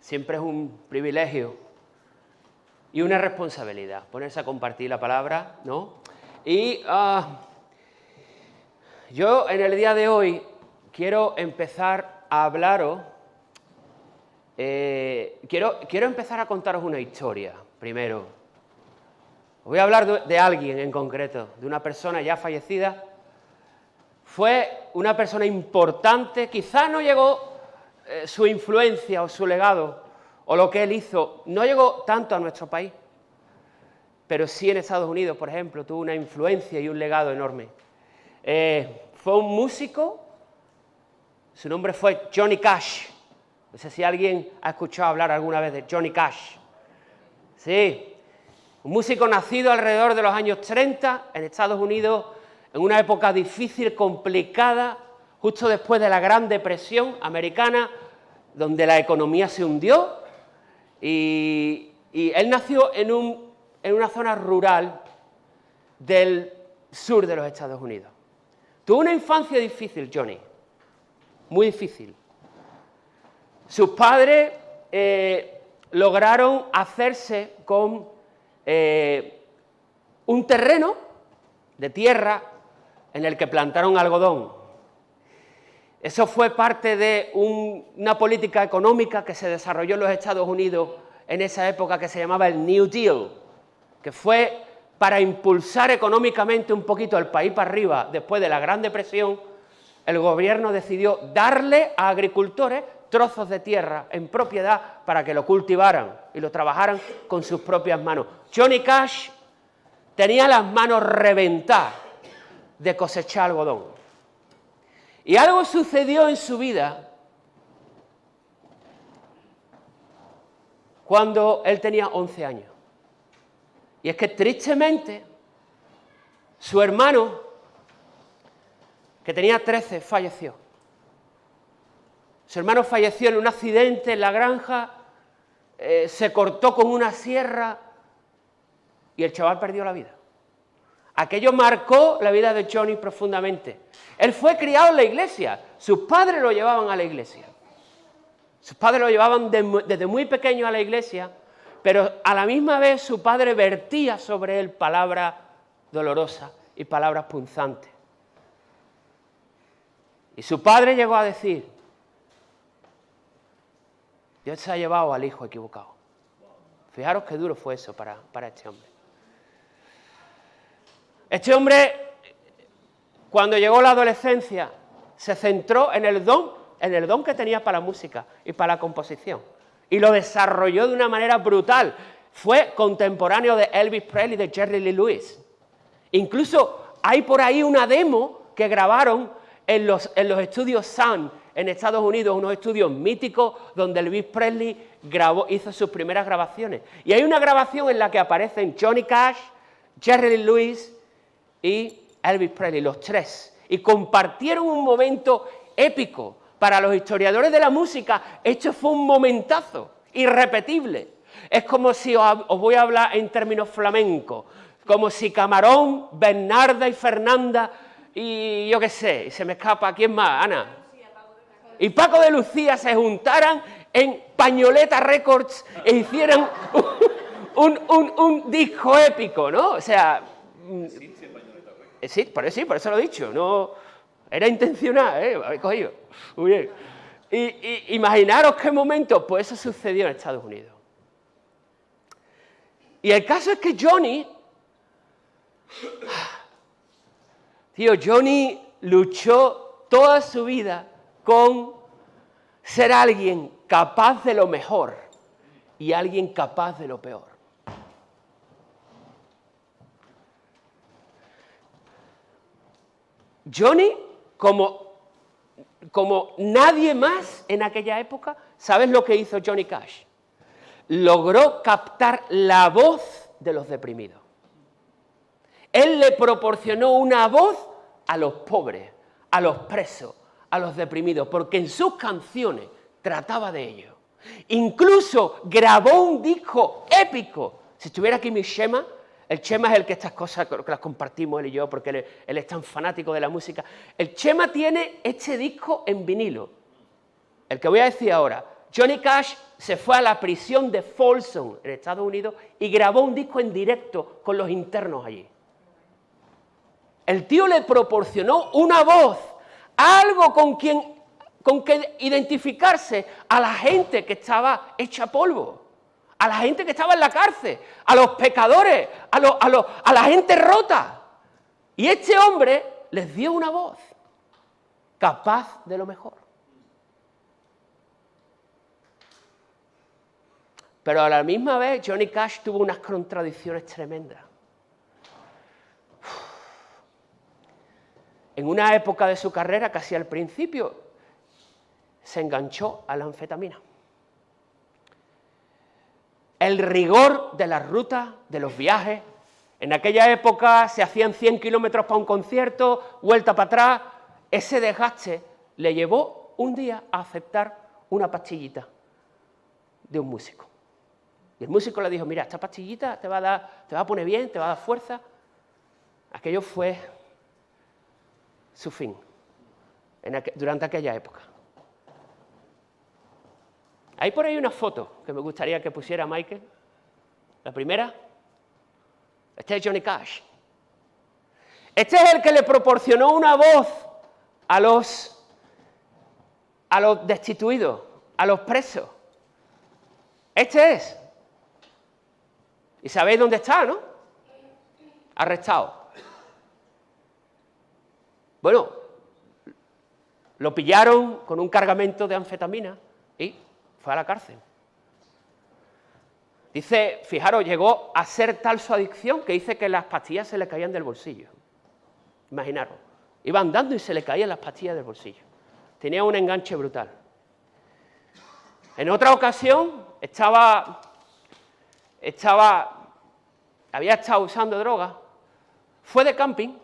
Siempre es un privilegio y una responsabilidad ponerse a compartir la palabra, ¿no? Y yo en el día de hoy quiero empezar a hablaros, quiero empezar a contaros una historia, primero. Os voy a hablar de alguien en concreto, de una persona ya fallecida. Fue una persona importante, quizás no llegó su influencia o su legado, o lo que él hizo, no llegó tanto a nuestro país, pero sí en Estados Unidos, por ejemplo, tuvo una influencia y un legado enorme. Fue un músico, su nombre fue Johnny Cash. No sé si alguien ha escuchado hablar alguna vez de Johnny Cash. Sí, un músico nacido alrededor de los años 30 en Estados Unidos, en una época difícil, complicada, justo después de la Gran Depresión americana, donde la economía se hundió, y él nació en una zona rural del sur de los Estados Unidos. Tuvo una infancia difícil, Johnny, muy difícil. Sus padres lograron hacerse con un terreno de tierra en el que plantaron algodón. Eso fue parte de una política económica que se desarrolló en los Estados Unidos en esa época que se llamaba el New Deal, que fue para impulsar económicamente un poquito el país para arriba después de la Gran Depresión. El gobierno decidió darle a agricultores trozos de tierra en propiedad para que lo cultivaran y lo trabajaran con sus propias manos. Johnny Cash tenía las manos reventadas de cosechar algodón. Y algo sucedió en su vida cuando él tenía 11 años. Y es que tristemente su hermano, que tenía 13, falleció. Su hermano falleció en un accidente en la granja, se cortó con una sierra y el chaval perdió la vida. Aquello marcó la vida de Johnny profundamente. Él fue criado en la iglesia, sus padres lo llevaban a la iglesia. Sus padres lo llevaban desde muy pequeño a la iglesia, pero a la misma vez su padre vertía sobre él palabras dolorosas y palabras punzantes. Y su padre llegó a decir: Dios se ha llevado al hijo equivocado. Fijaros qué duro fue eso para este hombre. Este hombre, cuando llegó a la adolescencia, se centró en el don que tenía para la música y para la composición. Y lo desarrolló de una manera brutal. Fue contemporáneo de Elvis Presley y de Jerry Lee Lewis. Incluso hay por ahí una demo que grabaron en los estudios Sun en Estados Unidos, unos estudios míticos donde Elvis Presley hizo sus primeras grabaciones. Y hay una grabación en la que aparecen Johnny Cash, Jerry Lee Lewis y Elvis Presley, los tres. Y compartieron un momento épico. Para los historiadores de la música, esto fue un momentazo irrepetible. Es como si os voy a hablar en términos flamencos, como si Camarón, Bernarda y Fernanda y yo qué sé, se me escapa, ¿quién más? Ana. Y Paco de Lucía se juntaran en Pañoleta Records e hicieran un disco épico, ¿no? O sea, sí, por eso lo he dicho, no era intencional, habéis cogido. Muy bien. Y imaginaros qué momento, pues eso sucedió en Estados Unidos. Y el caso es que Johnny luchó toda su vida con ser alguien capaz de lo mejor y alguien capaz de lo peor. Johnny, como nadie más en aquella época, ¿sabes lo que hizo Johnny Cash? Logró captar la voz de los deprimidos. Él le proporcionó una voz a los pobres, a los presos, a los deprimidos, porque en sus canciones trataba de ello. Incluso grabó un disco épico. Si estuviera aquí mi Chema, el Chema es el que estas cosas que las compartimos él y yo, porque él es tan fanático de la música. El Chema tiene este disco en vinilo, el que voy a decir ahora. Johnny Cash se fue a la prisión de Folsom, en Estados Unidos, y grabó un disco en directo con los internos allí. El tío le proporcionó una voz, algo con que identificarse a la gente que estaba hecha polvo, a la gente que estaba en la cárcel, a los pecadores, a la gente rota. Y este hombre les dio una voz capaz de lo mejor. Pero a la misma vez Johnny Cash tuvo unas contradicciones tremendas. En una época de su carrera, casi al principio, se enganchó a la anfetamina. El rigor de las rutas, de los viajes. En aquella época se hacían 100 kilómetros para un concierto, vuelta para atrás. Ese desgaste le llevó un día a aceptar una pastillita de un músico. Y el músico le dijo, mira, esta pastillita te va a poner bien, te va a dar fuerza. Aquello fue su fin durante aquella época. Hay por ahí una foto que me gustaría que pusiera Michael. La primera. Este es Johnny Cash. Este es el que le proporcionó una voz a los destituidos, a los presos. Este es. Y sabéis dónde está, ¿no? Arrestado. Bueno, lo pillaron con un cargamento de anfetamina y fue a la cárcel. Dice, fijaros, llegó a ser tal su adicción que dice que las pastillas se le caían del bolsillo. Imaginaros, iba andando y se le caían las pastillas del bolsillo. Tenía un enganche brutal. En otra ocasión había estado usando drogas, fue de camping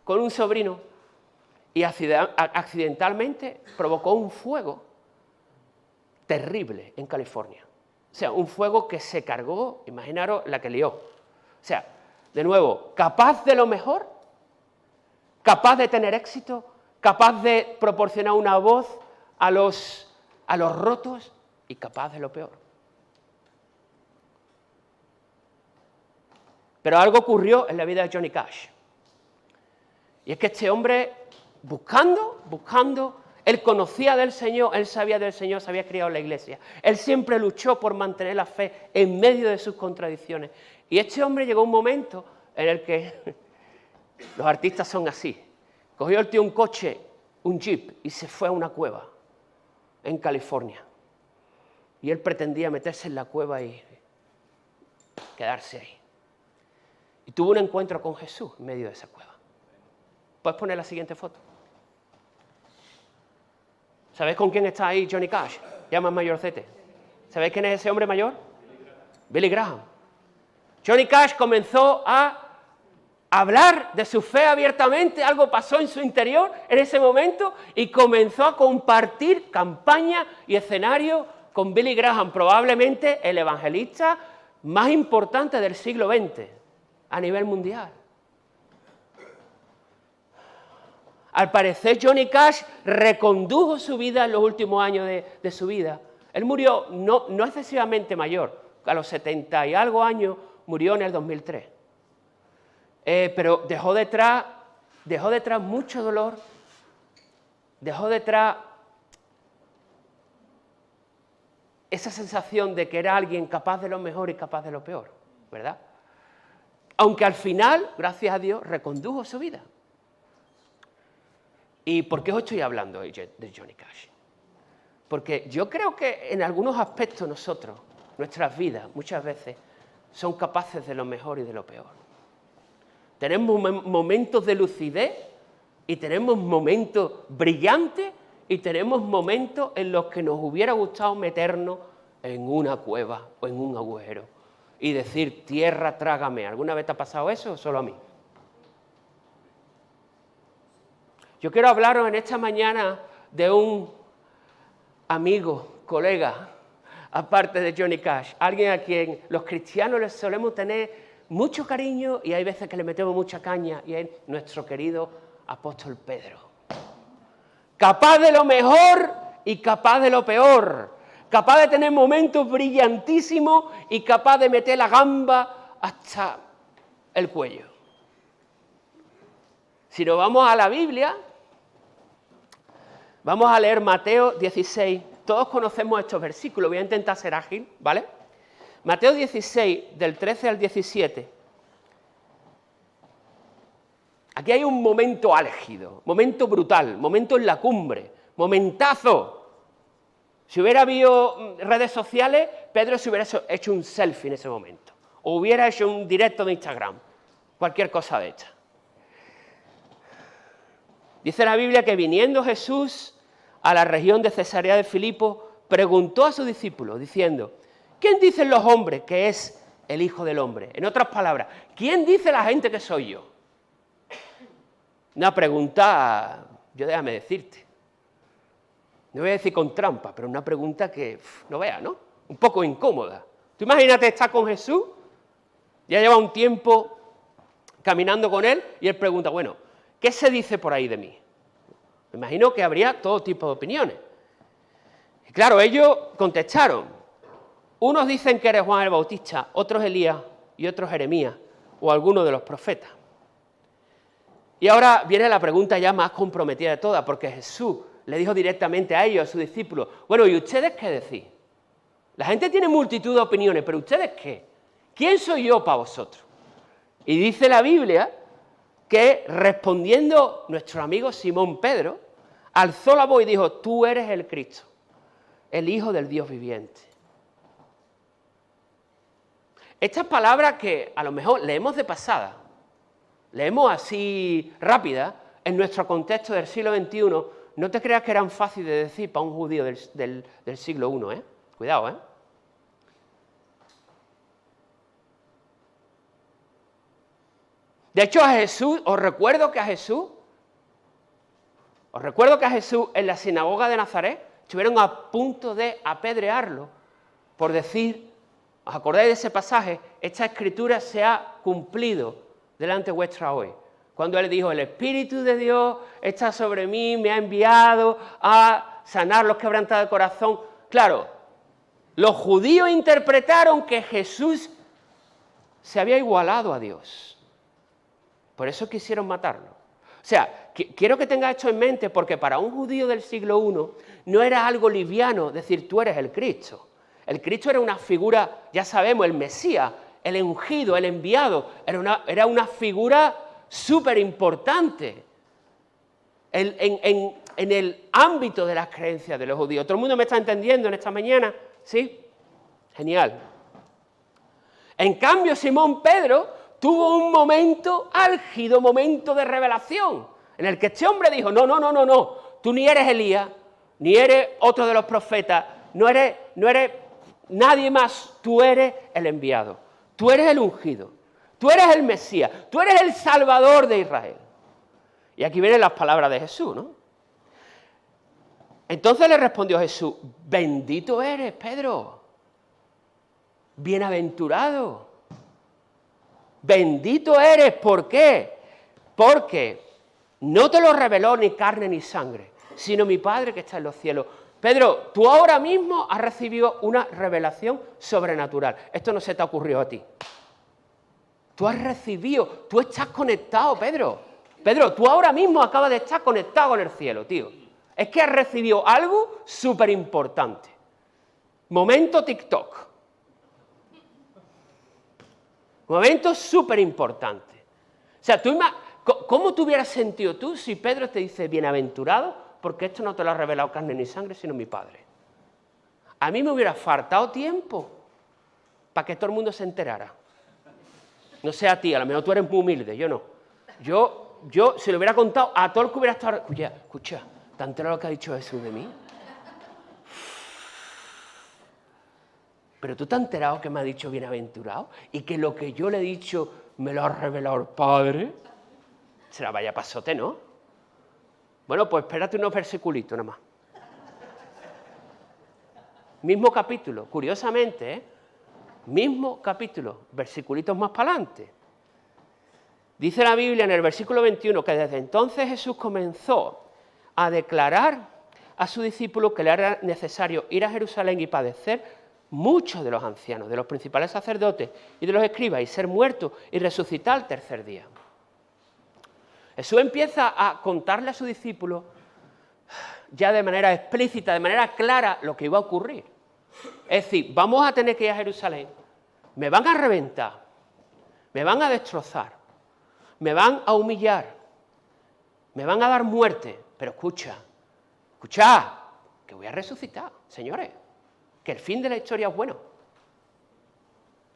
con un sobrino y accidentalmente provocó un fuego terrible en California. O sea, un fuego que se cargó, imaginaros la que lió. O sea, de nuevo, capaz de lo mejor, capaz de tener éxito, capaz de proporcionar una voz a los rotos y capaz de lo peor. Pero algo ocurrió en la vida de Johnny Cash. Y es que este hombre, buscando, él conocía del Señor, él sabía del Señor, se había criado en la iglesia. Él siempre luchó por mantener la fe en medio de sus contradicciones. Y este hombre llegó a un momento en el que los artistas son así. Cogió el tío un coche, un jeep, y se fue a una cueva en California. Y él pretendía meterse en la cueva y quedarse ahí. Y tuvo un encuentro con Jesús en medio de esa cueva. ¿Puedes poner la siguiente foto? ¿Sabéis con quién está ahí Johnny Cash? Ya más mayorcete. ¿Sabéis quién es ese hombre mayor? Billy Graham. Johnny Cash comenzó a hablar de su fe abiertamente, algo pasó en su interior en ese momento y comenzó a compartir campaña y escenario con Billy Graham, probablemente el evangelista más importante del siglo XX a nivel mundial. Al parecer, Johnny Cash recondujo su vida en los últimos años de su vida. Él murió no excesivamente mayor, a los 70 y algo años murió en el 2003. Pero dejó detrás mucho dolor, dejó detrás esa sensación de que era alguien capaz de lo mejor y capaz de lo peor, ¿verdad? Aunque al final, gracias a Dios, recondujo su vida. ¿Y por qué os estoy hablando hoy de Johnny Cash? Porque yo creo que en algunos aspectos nosotros, nuestras vidas, muchas veces, son capaces de lo mejor y de lo peor. Tenemos momentos de lucidez y tenemos momentos brillantes y tenemos momentos en los que nos hubiera gustado meternos en una cueva o en un agujero y decir, tierra, trágame. ¿Alguna vez te ha pasado eso o solo a mí? Yo quiero hablaros en esta mañana de un amigo, colega, aparte de Johnny Cash, alguien a quien los cristianos les solemos tener mucho cariño y hay veces que le metemos mucha caña, y es nuestro querido apóstol Pedro. Capaz de lo mejor y capaz de lo peor. capaz de tener momentos brillantísimos y capaz de meter la gamba hasta el cuello. Si nos vamos a la Biblia, vamos a leer Mateo 16. Todos conocemos estos versículos, voy a intentar ser ágil, ¿vale? Mateo 16, del 13 al 17. Aquí hay un momento álgido, momento brutal, momento en la cumbre, momentazo. Si hubiera habido redes sociales, Pedro se hubiera hecho un selfie en ese momento. O hubiera hecho un directo de Instagram. Cualquier cosa de hecha. Dice la Biblia que viniendo Jesús a la región de Cesarea de Filipo, preguntó a sus discípulos diciendo, ¿quién dicen los hombres que es el Hijo del Hombre? En otras palabras, ¿quién dice la gente que soy yo? Una pregunta, yo déjame decirte, no voy a decir con trampa, pero una pregunta que, no veas, ¿no? Un poco incómoda. Tú imagínate estar con Jesús, ya lleva un tiempo caminando con él, y él pregunta, bueno, ¿qué se dice por ahí de mí? Me imagino que habría todo tipo de opiniones. Y claro, ellos contestaron. Unos dicen que eres Juan el Bautista, otros Elías y otros Jeremías, o alguno de los profetas. Y ahora viene la pregunta ya más comprometida de todas, porque Jesús le dijo directamente a ellos, a sus discípulos, bueno, ¿y ustedes qué decís? La gente tiene multitud de opiniones, pero ¿ustedes qué? ¿Quién soy yo para vosotros? Y dice la Biblia que respondiendo nuestro amigo Simón Pedro, alzó la voz y dijo, tú eres el Cristo, el Hijo del Dios viviente. Estas palabras que a lo mejor leemos de pasada, leemos así rápida, en nuestro contexto del siglo XXI, no te creas que eran fáciles de decir para un judío del siglo I, ¿eh? Cuidado, ¿eh? De hecho, a Jesús, os recuerdo que a Jesús en la sinagoga de Nazaret estuvieron a punto de apedrearlo por decir, ¿os acordáis de ese pasaje? Esta escritura se ha cumplido delante vuestra hoy. Cuando él dijo, el Espíritu de Dios está sobre mí, me ha enviado a sanar los quebrantados de corazón. Claro, los judíos interpretaron que Jesús se había igualado a Dios. Por eso quisieron matarlo. O sea, quiero que tengas esto en mente, porque para un judío del siglo I no era algo liviano decir tú eres el Cristo. El Cristo era una figura, ya sabemos, el Mesías, el ungido, el enviado. Era una figura súper importante en el ámbito de las creencias de los judíos. ¿Todo el mundo me está entendiendo en esta mañana? ¿Sí? Genial. En cambio, Simón Pedro tuvo un momento álgido, momento de revelación, en el que este hombre dijo, no, tú ni eres Elías, ni eres otro de los profetas, no eres nadie más, tú eres el enviado, tú eres el ungido, tú eres el Mesías, tú eres el Salvador de Israel. Y aquí vienen las palabras de Jesús, ¿no? Entonces le respondió Jesús, bendito eres, Pedro, bienaventurado. Bendito eres, ¿por qué? Porque no te lo reveló ni carne ni sangre, sino mi Padre que está en los cielos. Pedro, tú ahora mismo has recibido una revelación sobrenatural. Esto no se te ha ocurrido a ti. Tú has recibido, tú estás conectado, Pedro. Pedro, tú ahora mismo acabas de estar conectado con el cielo, tío. Es que has recibido algo súper importante. Momento TikTok. Momento súper importante. O sea, ¿cómo te hubieras sentido tú si Pedro te dice bienaventurado? Porque esto no te lo ha revelado carne ni sangre, sino mi Padre. A mí me hubiera faltado tiempo para que todo el mundo se enterara. No sé a ti, a lo mejor tú eres muy humilde, yo no. Yo se lo hubiera contado a todo el que hubiera estado... Escucha, ¿te has enterado lo que ha dicho Jesús de mí? Pero tú te has enterado que me ha dicho bienaventurado y que lo que yo le he dicho me lo ha revelado el Padre. Será vaya pasote, ¿no? Bueno, pues espérate unos versiculitos nada más. Mismo capítulo, curiosamente, ¿eh? Mismo capítulo, versiculitos más para adelante. Dice la Biblia en el versículo 21 que desde entonces Jesús comenzó a declarar a sus discípulos que le era necesario ir a Jerusalén y padecer muchos de los ancianos, de los principales sacerdotes y de los escribas, y ser muerto y resucitar al tercer día. Jesús empieza a contarle a sus discípulos ya de manera explícita, de manera clara, lo que iba a ocurrir. Es decir, vamos a tener que ir a Jerusalén, me van a reventar, me van a destrozar, me van a humillar, me van a dar muerte, pero escucha, que voy a resucitar, señores, que el fin de la historia es bueno.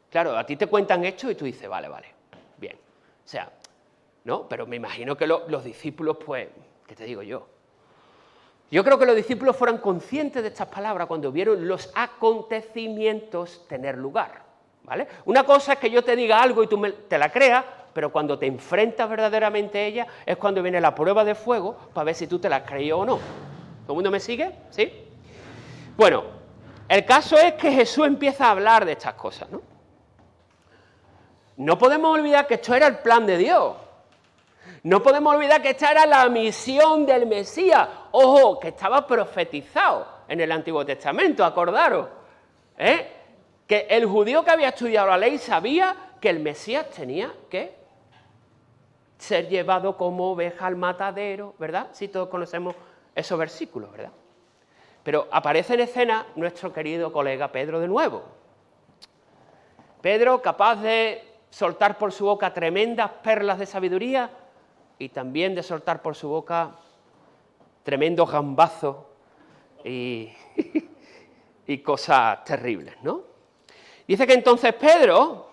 Claro, a ti te cuentan hechos y tú dices, vale, bien. O sea, ¿no? Pero me imagino que los discípulos, pues, ¿qué te digo yo? Yo creo que los discípulos fueron conscientes de estas palabras cuando vieron los acontecimientos tener lugar, ¿vale? Una cosa es que yo te diga algo y tú te la creas, pero cuando te enfrentas verdaderamente a ella es cuando viene la prueba de fuego para ver si tú te la has creído o no. ¿Todo el mundo me sigue? ¿Sí? Bueno, el caso es que Jesús empieza a hablar de estas cosas, ¿no? No podemos olvidar que esto era el plan de Dios. No podemos olvidar que esta era la misión del Mesías. Ojo, que estaba profetizado en el Antiguo Testamento, acordaros. Que el judío que había estudiado la ley sabía que el Mesías tenía que ser llevado como oveja al matadero, ¿verdad? Sí, todos conocemos esos versículos, ¿verdad? Pero aparece en escena nuestro querido colega Pedro de nuevo. Pedro, capaz de soltar por su boca tremendas perlas de sabiduría y también de soltar por su boca tremendos gambazos y cosas terribles, ¿no? Dice que entonces Pedro,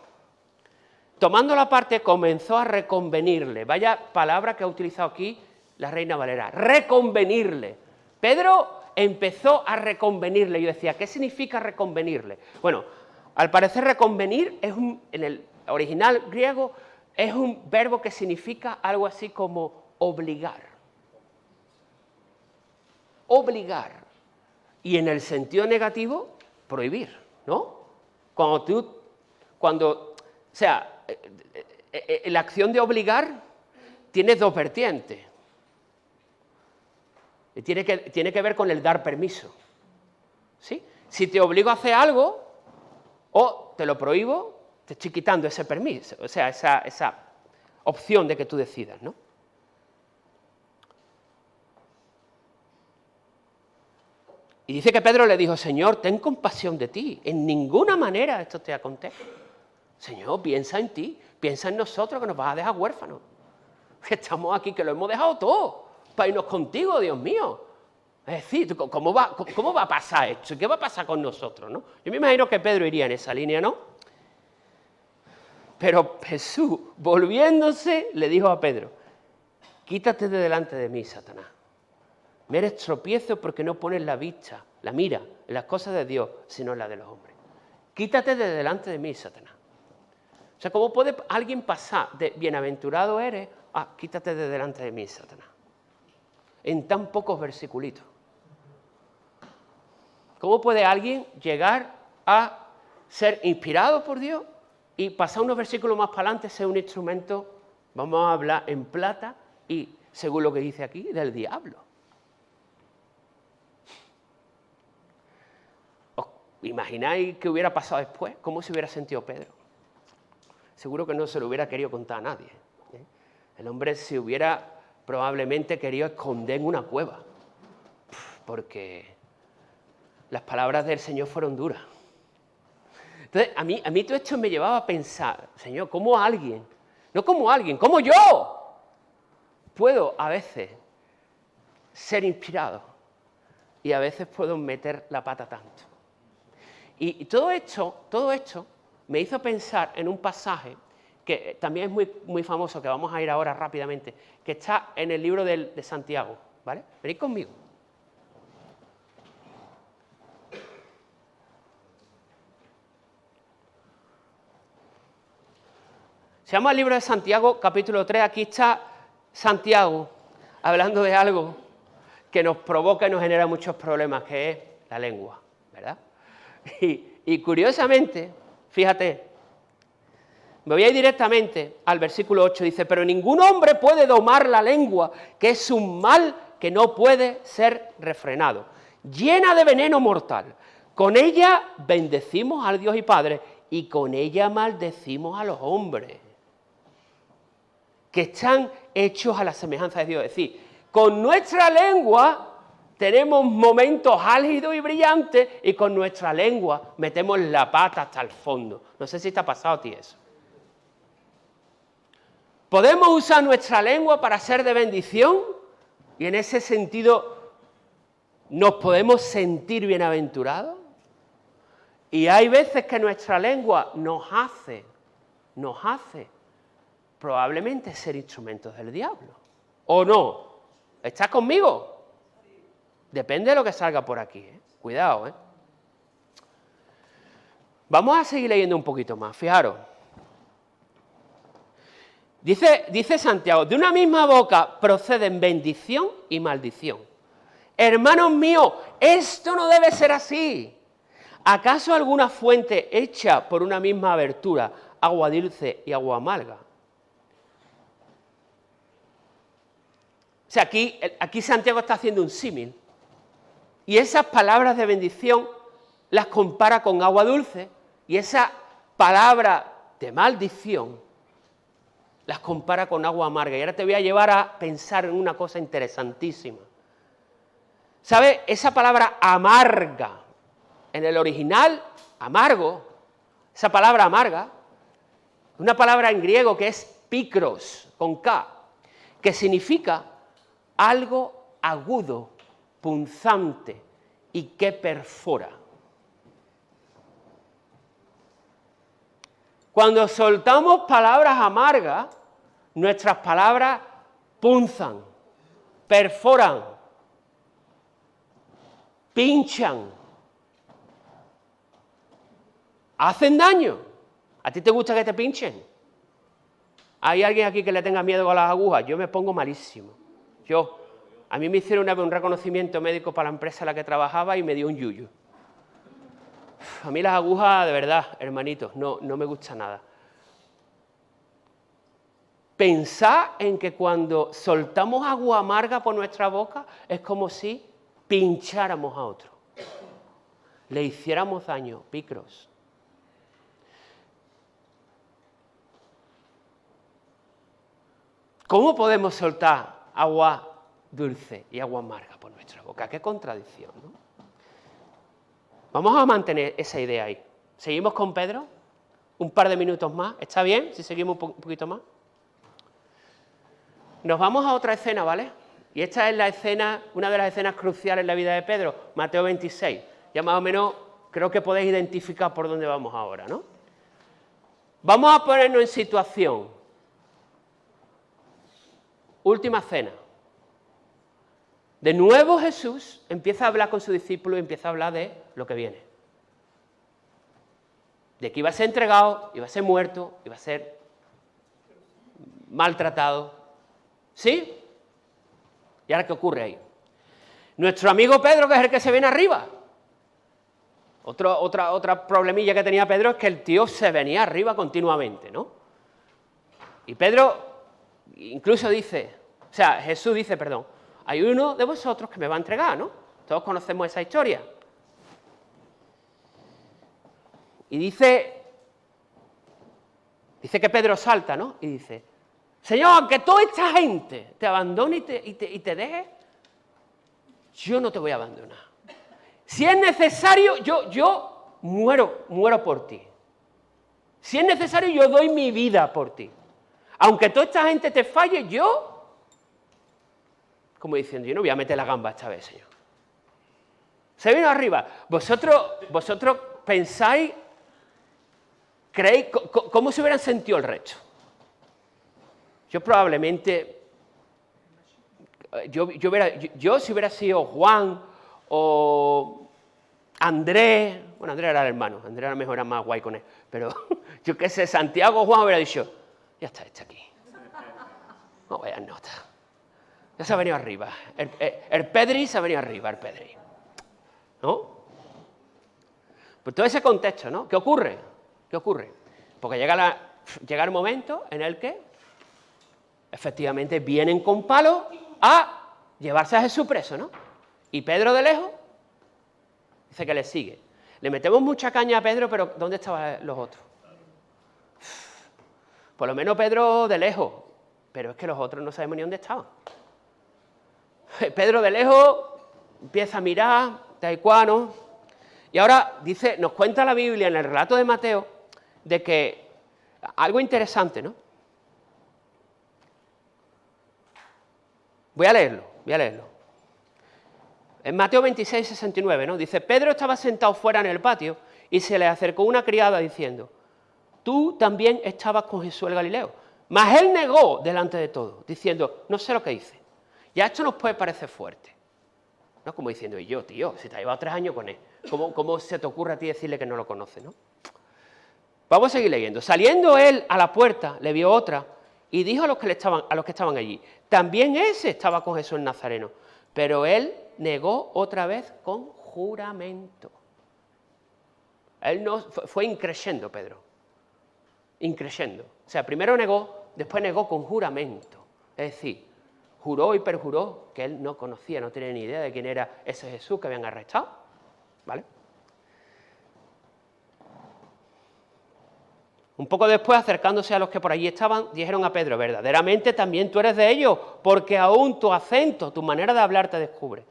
tomando la parte, comenzó a reconvenirle. Vaya palabra que ha utilizado aquí la Reina Valera, reconvenirle. Pedro empezó a reconvenirle. Yo decía, ¿qué significa reconvenirle? Bueno, al parecer reconvenir es en el original griego es un verbo que significa algo así como obligar. Obligar. Y en el sentido negativo, prohibir, ¿no? La acción de obligar tiene dos vertientes. Tiene que ver con el dar permiso. ¿Sí? Si te obligo a hacer algo o te lo prohíbo, te estoy quitando ese permiso, o sea, esa opción de que tú decidas, ¿no? Y dice que Pedro le dijo, Señor, ten compasión de ti, en ninguna manera esto te acontece. Señor, piensa en ti, piensa en nosotros que nos vas a dejar huérfanos. Que estamos aquí, que lo hemos dejado todo para irnos contigo, Dios mío. Es decir, ¿cómo va a pasar esto? ¿Qué va a pasar con nosotros, no? Yo me imagino que Pedro iría en esa línea, ¿no? Pero Jesús, volviéndose, le dijo a Pedro, quítate de delante de mí, Satanás. Me eres tropiezo porque no pones la mira en las cosas de Dios, sino en las de los hombres. Quítate de delante de mí, Satanás. O sea, ¿cómo puede alguien pasar de bienaventurado eres a quítate de delante de mí, Satanás? En tan pocos versiculitos. ¿Cómo puede alguien llegar a ser inspirado por Dios y pasar unos versículos más para adelante, ser un instrumento, vamos a hablar en plata y, según lo que dice aquí, del diablo? ¿Os imagináis qué hubiera pasado después? ¿Cómo se hubiera sentido Pedro? Seguro que no se lo hubiera querido contar a nadie. El hombre se hubiera probablemente querido esconder en una cueva, porque las palabras del Señor fueron duras. Entonces, a mí todo esto me llevaba a pensar, Señor, ¿cómo alguien, no como alguien, como yo, puedo a veces ser inspirado y a veces puedo meter la pata tanto? Y todo esto me hizo pensar en un pasaje que también es muy, muy famoso, que vamos a ir ahora rápidamente, que está en el libro de Santiago, ¿vale? Venid conmigo. Se llama el libro de Santiago, capítulo 3, aquí está Santiago hablando de algo que nos provoca y nos genera muchos problemas, que es la lengua, ¿verdad? Y curiosamente, fíjate, me voy a ir directamente al versículo 8, dice, pero ningún hombre puede domar la lengua, que es un mal que no puede ser refrenado, llena de veneno mortal. Con ella bendecimos al Dios y Padre y con ella maldecimos a los hombres, que están hechos a la semejanza de Dios. Es decir, con nuestra lengua tenemos momentos álgidos y brillantes y con nuestra lengua metemos la pata hasta el fondo. No sé si te ha pasado a ti eso. Podemos usar nuestra lengua para ser de bendición y en ese sentido nos podemos sentir bienaventurados. Y hay veces que nuestra lengua nos hace probablemente ser instrumentos del diablo. ¿O no? ¿Estás conmigo? Depende de lo que salga por aquí, ¿eh? Cuidado, ¿eh? Vamos a seguir leyendo un poquito más, fijaros. Dice Santiago, de una misma boca proceden bendición y maldición. Hermanos míos, esto no debe ser así. ¿Acaso alguna fuente hecha por una misma abertura, agua dulce y agua amarga? O sea, aquí Santiago está haciendo un símil. Y esas palabras de bendición las compara con agua dulce y esa palabra de maldición las compara con agua amarga. Y ahora te voy a llevar a pensar en una cosa interesantísima. ¿Sabes? Esa palabra amarga, en el original, amargo, esa palabra amarga, una palabra en griego que es pikros, con K, que significa algo agudo, punzante y que perfora. Cuando soltamos palabras amargas, nuestras palabras punzan, perforan, pinchan, hacen daño. ¿A ti te gusta que te pinchen? ¿Hay alguien aquí que le tenga miedo a las agujas? Yo me pongo malísimo. A mí me hicieron una vez un reconocimiento médico para la empresa en la que trabajaba y me dio un yuyu. A mí las agujas, de verdad, hermanitos, no me gusta nada. Pensad en que cuando soltamos agua amarga por nuestra boca es como si pincháramos a otro. Le hiciéramos daño, picros. ¿Cómo podemos soltar agua dulce y agua amarga por nuestra boca? ¡Qué contradicción!, ¿no? Vamos a mantener esa idea ahí. ¿Seguimos con Pedro? Un par de minutos más. ¿Está bien si seguimos un poquito más? Nos vamos a otra escena, ¿vale? Y esta es la escena, una de las escenas cruciales en la vida de Pedro, Mateo 26. Ya más o menos creo que podéis identificar por dónde vamos ahora, ¿no? Vamos a ponernos en situación. Última cena. De nuevo Jesús empieza a hablar con sus discípulos y empieza a hablar de lo que viene. De que iba a ser entregado, iba a ser muerto, iba a ser maltratado. ¿Sí? ¿Y ahora qué ocurre ahí? Nuestro amigo Pedro, que es el que se viene arriba. Otra problemilla que tenía Pedro es que el tío se venía arriba continuamente, ¿no? Y Pedro incluso dice, o sea, Jesús dice, perdón, hay uno de vosotros que me va a entregar, ¿no? Todos conocemos esa historia. Y dice que Pedro salta, ¿no? Y dice, Señor, que toda esta gente te abandone y te deje, yo no te voy a abandonar. Si es necesario, yo muero por ti. Si es necesario, yo doy mi vida por ti. Aunque toda esta gente te falle, yo... Como diciendo, yo no voy a meter la gamba esta vez, Señor. Se vino arriba. Vosotros pensáis, creéis, ¿cómo se hubieran sentido el resto? Yo probablemente, yo si hubiera sido Juan o Andrés, bueno, Andrés era el hermano, Andrés a lo mejor era más guay con él, pero yo qué sé, Santiago o Juan hubiera dicho, ya está aquí. No vayas nota. Ya se ha venido arriba. El Pedri se ha venido arriba, el Pedri. ¿No? Pues todo ese contexto, ¿no? ¿Qué ocurre? Porque llega el momento en el que efectivamente vienen con palos a llevarse a Jesús preso, ¿no? Y Pedro de lejos dice que le sigue. Le metemos mucha caña a Pedro, pero ¿dónde estaban los otros? Por lo menos Pedro de lejos, pero es que los otros no sabemos ni dónde estaban. Pedro de lejos empieza a mirar, taekwondo, y ahora dice, nos cuenta la Biblia en el relato de Mateo, de que algo interesante, ¿no? Voy a leerlo. En Mateo 26, 69, ¿no? Dice, Pedro estaba sentado fuera en el patio y se le acercó una criada diciendo, tú también estabas con Jesús el Galileo. Mas él negó delante de todos, diciendo, no sé lo que hice. Ya esto nos puede parecer fuerte, ¿no? Como diciendo, y yo, tío, si te ha llevado 3 años con él, ¿cómo se te ocurre a ti decirle que no lo conoce, ¿no? Vamos a seguir leyendo. Saliendo él a la puerta, le vio otra y dijo a los que estaban allí, también ese estaba con Jesús el Nazareno, pero él negó otra vez con juramento. Él no fue increyendo, Pedro. Increyendo. O sea, primero negó, después negó con juramento. Es decir, juró y perjuró que él no conocía, no tenía ni idea de quién era ese Jesús que habían arrestado. ¿Vale? Un poco después, acercándose a los que por allí estaban, dijeron a Pedro, verdaderamente también tú eres de ellos, porque aún tu acento, tu manera de hablar te descubre.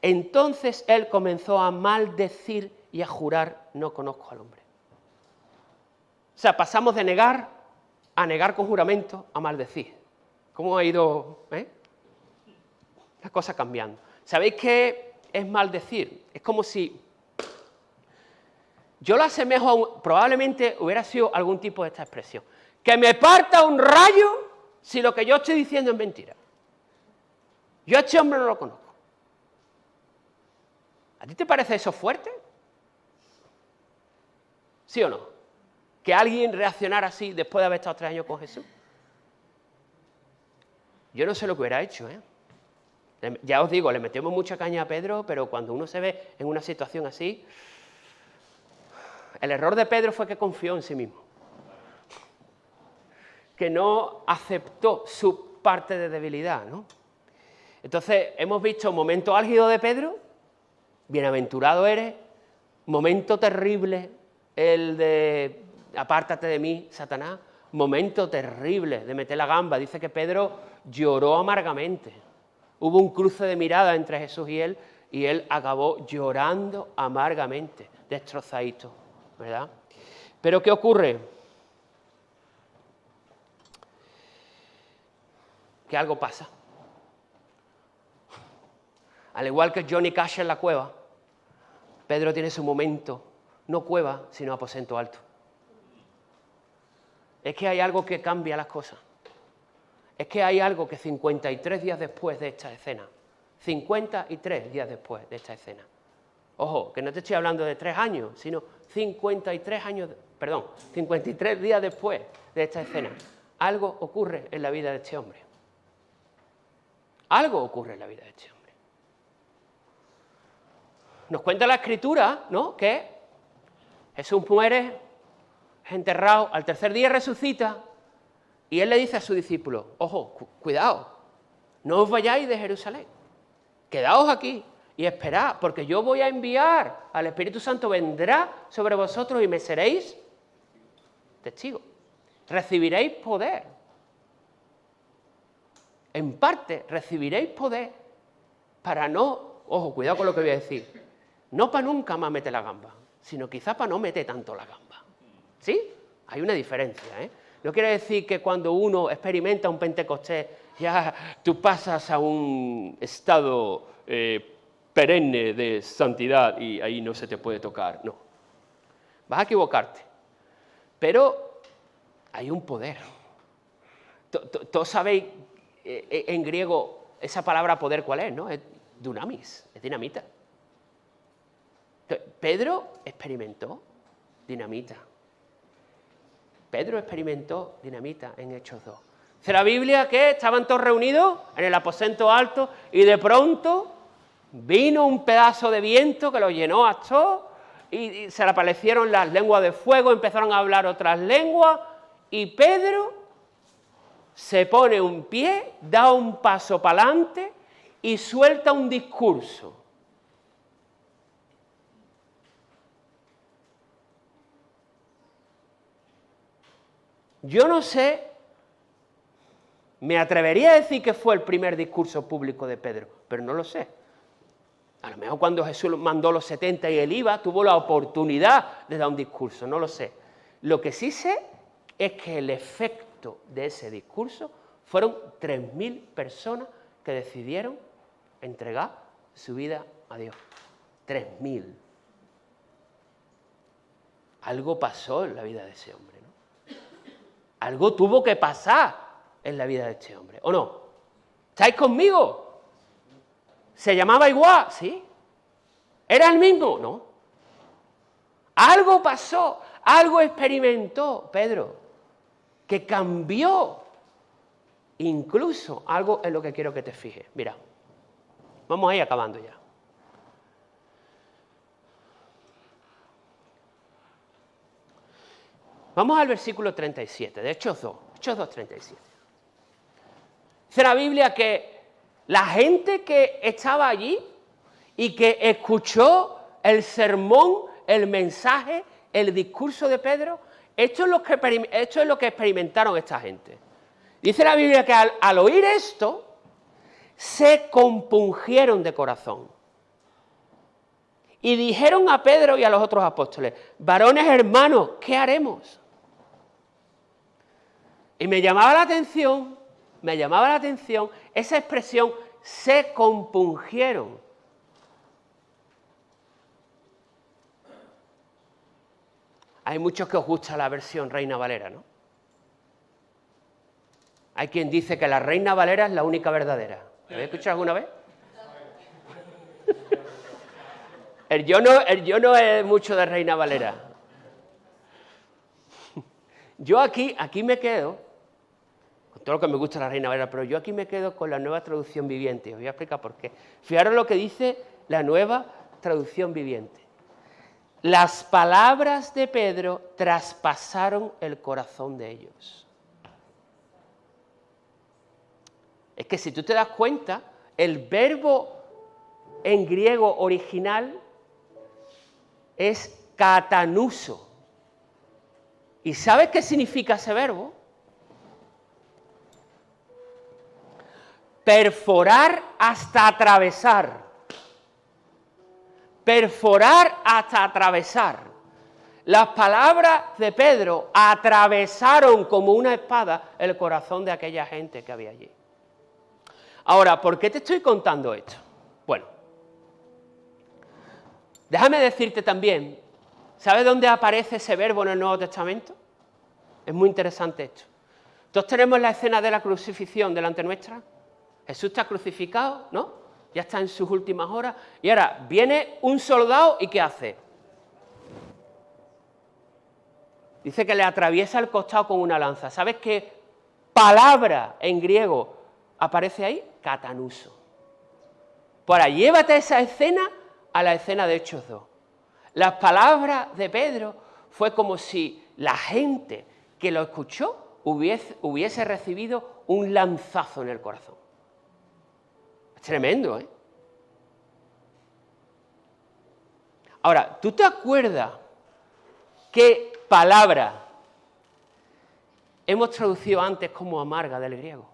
Entonces él comenzó a maldecir y a jurar, no conozco al hombre. O sea, pasamos de negar a negar con juramento a maldecir. ¿Cómo ha ido las cosas cambiando? ¿Sabéis qué es maldecir? Es como si... Yo lo asemejo probablemente hubiera sido algún tipo de esta expresión. Que me parta un rayo si lo que yo estoy diciendo es mentira. Yo a este hombre no lo conozco. ¿A ti te parece eso fuerte? ¿Sí o no? Que alguien reaccionara así después de haber estado 3 años con Jesús. Yo no sé lo que hubiera hecho, ¿eh? Ya os digo, le metemos mucha caña a Pedro, pero cuando uno se ve en una situación así... El error de Pedro fue que confió en sí mismo, que no aceptó su parte de debilidad, ¿no? Entonces, hemos visto momento álgido de Pedro, bienaventurado eres, momento terrible, el de apártate de mí, Satanás, momento terrible de meter la gamba. Dice que Pedro lloró amargamente. Hubo un cruce de mirada entre Jesús y él acabó llorando amargamente, destrozadito. ¿Verdad? Pero ¿qué ocurre? Que algo pasa. Al igual que Johnny Cash en la cueva, Pedro tiene su momento, no cueva, sino aposento alto. Es que hay algo que cambia las cosas. Es que hay algo que 53 días después de esta escena, 53 días después de esta escena, ojo, que no te estoy hablando de 3 años, sino 53 días después de esta escena, algo ocurre en la vida de este hombre. Algo ocurre en la vida de este hombre. Nos cuenta la Escritura, ¿no?, que Jesús muere, es enterrado, al 3er día resucita, y él le dice a sus discípulos, ojo, cuidado, no os vayáis de Jerusalén, quedaos aquí. Y esperad, porque yo voy a enviar al Espíritu Santo, vendrá sobre vosotros y me seréis testigos. Recibiréis poder. En parte, recibiréis poder para no, ojo, cuidado con lo que voy a decir, no para nunca más meter la gamba, sino quizá para no meter tanto la gamba. ¿Sí? Hay una diferencia, ¿eh? No quiere decir que cuando uno experimenta un Pentecostés, ya tú pasas a un estado... perenne de santidad y ahí no se te puede tocar, no. Vas a equivocarte, pero hay un poder. Todos sabéis en griego esa palabra poder cuál es, ¿no? Es dunamis, es dinamita. Pedro experimentó dinamita. Pedro experimentó dinamita en Hechos 2. Dice la Biblia que estaban todos reunidos en el aposento alto y de pronto vino un pedazo de viento que lo llenó a todos y se le aparecieron las lenguas de fuego, empezaron a hablar otras lenguas y Pedro se pone un pie, da un paso para adelante y suelta un discurso. Yo no sé, me atrevería a decir que fue el primer discurso público de Pedro, pero no lo sé. A lo mejor cuando Jesús mandó los 70 y él iba, tuvo la oportunidad de dar un discurso, no lo sé. Lo que sí sé es que el efecto de ese discurso fueron 3.000 personas que decidieron entregar su vida a Dios. 3.000. Algo pasó en la vida de ese hombre, ¿no? Algo tuvo que pasar en la vida de este hombre, ¿o no? ¿Estáis conmigo? ¿Se llamaba igual? Sí. ¿Era el mismo? No. Algo pasó, algo experimentó Pedro, que cambió. Incluso algo en lo que quiero que te fijes. Mira, vamos a ir acabando ya. Vamos al versículo 37, de Hechos 2, Hechos 2, 37. Dice la Biblia que la gente que estaba allí y que escuchó el sermón, el mensaje, el discurso de Pedro, esto es lo que experimentaron esta gente. Dice la Biblia que al oír esto, se compungieron de corazón. Y dijeron a Pedro y a los otros apóstoles, varones hermanos, ¿qué haremos? Y me llamaba la atención esa expresión, se compungieron. Hay muchos que os gusta la versión Reina Valera, ¿no? Hay quien dice que la Reina Valera es la única verdadera. ¿Lo habéis escuchado alguna vez? El yo no es mucho de Reina Valera. Yo aquí me quedo, con todo lo que me gusta la Reina Valera, pero yo aquí me quedo con la Nueva Traducción Viviente. Os voy a explicar por qué. Fijaros lo que dice la Nueva Traducción Viviente. Las palabras de Pedro traspasaron el corazón de ellos. Es que si tú te das cuenta, el verbo en griego original es katanuso. ¿Y sabes qué significa ese verbo? Perforar hasta atravesar. Perforar hasta atravesar. Las palabras de Pedro atravesaron como una espada el corazón de aquella gente que había allí. Ahora, ¿por qué te estoy contando esto? Bueno, déjame decirte también, ¿sabes dónde aparece ese verbo en el Nuevo Testamento? Es muy interesante esto. Todos tenemos la escena de la crucifixión delante nuestra. Jesús está crucificado, ¿no? Ya está en sus últimas horas. Y ahora viene un soldado y ¿qué hace? Dice que le atraviesa el costado con una lanza. ¿Sabes qué palabra en griego aparece ahí? Katanuso. Pues ahora, llévate esa escena a la escena de Hechos 2. Las palabras de Pedro fue como si la gente que lo escuchó hubiese recibido un lanzazo en el corazón. Es tremendo, ¿eh? Ahora, ¿tú te acuerdas qué palabra hemos traducido antes como amarga del griego?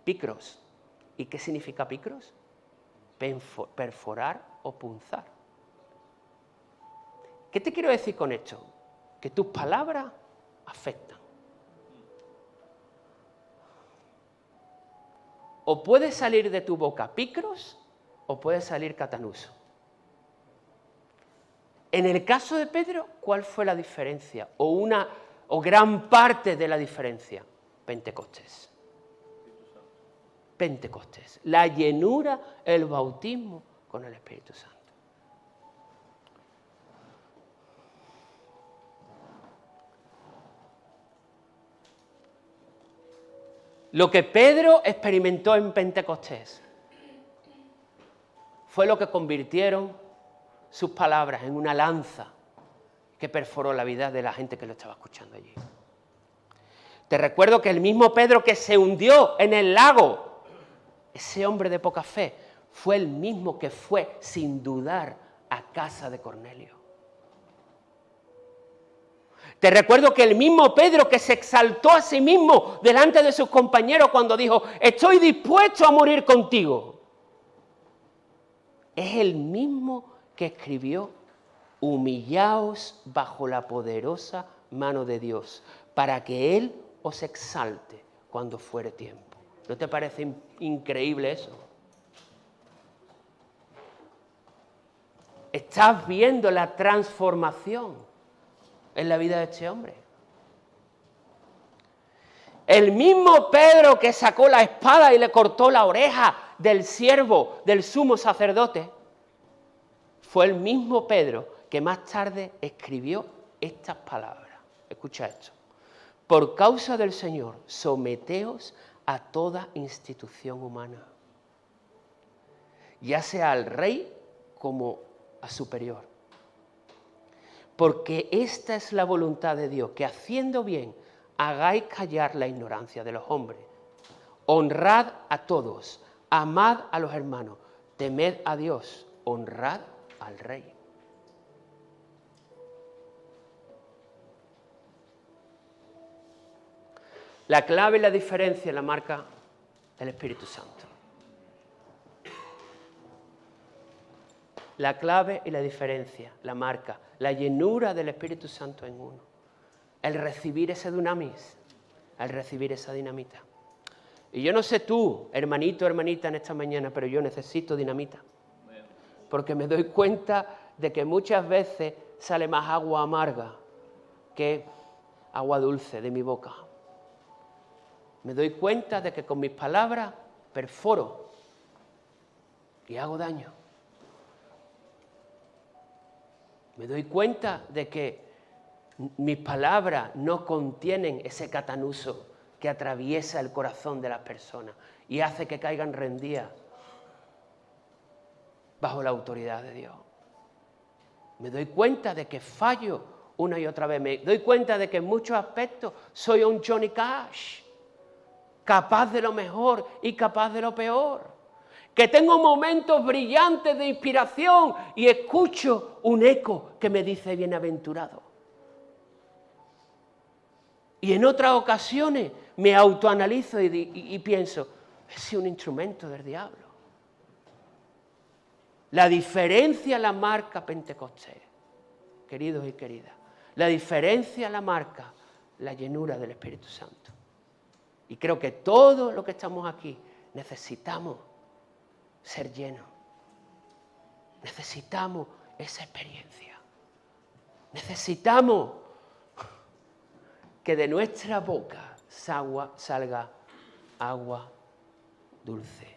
Picros. ¿Y qué significa picros? Perforar o punzar. ¿Qué te quiero decir con esto? Que tus palabras afectan. O puede salir de tu boca picros o puede salir katanuso. En el caso de Pedro, ¿cuál fue la diferencia? O gran parte de la diferencia. Pentecostés. Pentecostés. La llenura, el bautismo con el Espíritu Santo. Lo que Pedro experimentó en Pentecostés fue lo que convirtieron sus palabras en una lanza que perforó la vida de la gente que lo estaba escuchando allí. Te recuerdo que el mismo Pedro que se hundió en el lago ese hombre de poca fe, fue el mismo que fue, sin dudar, a casa de Cornelio. Te recuerdo que el mismo Pedro que se exaltó a sí mismo delante de sus compañeros cuando dijo, estoy dispuesto a morir contigo, es el mismo que escribió, humillaos bajo la poderosa mano de Dios, para que Él os exalte cuando fuere tiempo. ¿No te parece increíble eso? Estás viendo la transformación en la vida de este hombre. El mismo Pedro que sacó la espada y le cortó la oreja del siervo del sumo sacerdote, fue el mismo Pedro que más tarde escribió estas palabras. Escucha esto. Por causa del Señor, someteos a toda institución humana, ya sea al rey como a superior. Porque esta es la voluntad de Dios, que haciendo bien hagáis callar la ignorancia de los hombres. Honrad a todos, amad a los hermanos, temed a Dios, honrad al rey. La clave y la diferencia la marca el Espíritu Santo. La clave y la diferencia la marca la llenura del Espíritu Santo en uno. El recibir ese dunamis, el recibir esa dinamita. Y yo no sé tú, hermanito, hermanita, en esta mañana, pero yo necesito dinamita. Porque me doy cuenta de que muchas veces sale más agua amarga que agua dulce de mi boca. Me doy cuenta de que con mis palabras perforo y hago daño. Me doy cuenta de que mis palabras no contienen ese catanuso que atraviesa el corazón de las personas y hace que caigan rendidas bajo la autoridad de Dios. Me doy cuenta de que fallo una y otra vez. Me doy cuenta de que en muchos aspectos soy un Johnny Cash, capaz de lo mejor y capaz de lo peor. Que tengo momentos brillantes de inspiración y escucho un eco que me dice bienaventurado. Y en otras ocasiones me autoanalizo y pienso, he sido un instrumento del diablo. La diferencia la marca Pentecostés, queridos y queridas. La diferencia la marca la llenura del Espíritu Santo. Y creo que todos los que estamos aquí necesitamos ser llenos. Necesitamos esa experiencia. Necesitamos que de nuestra boca salga agua dulce.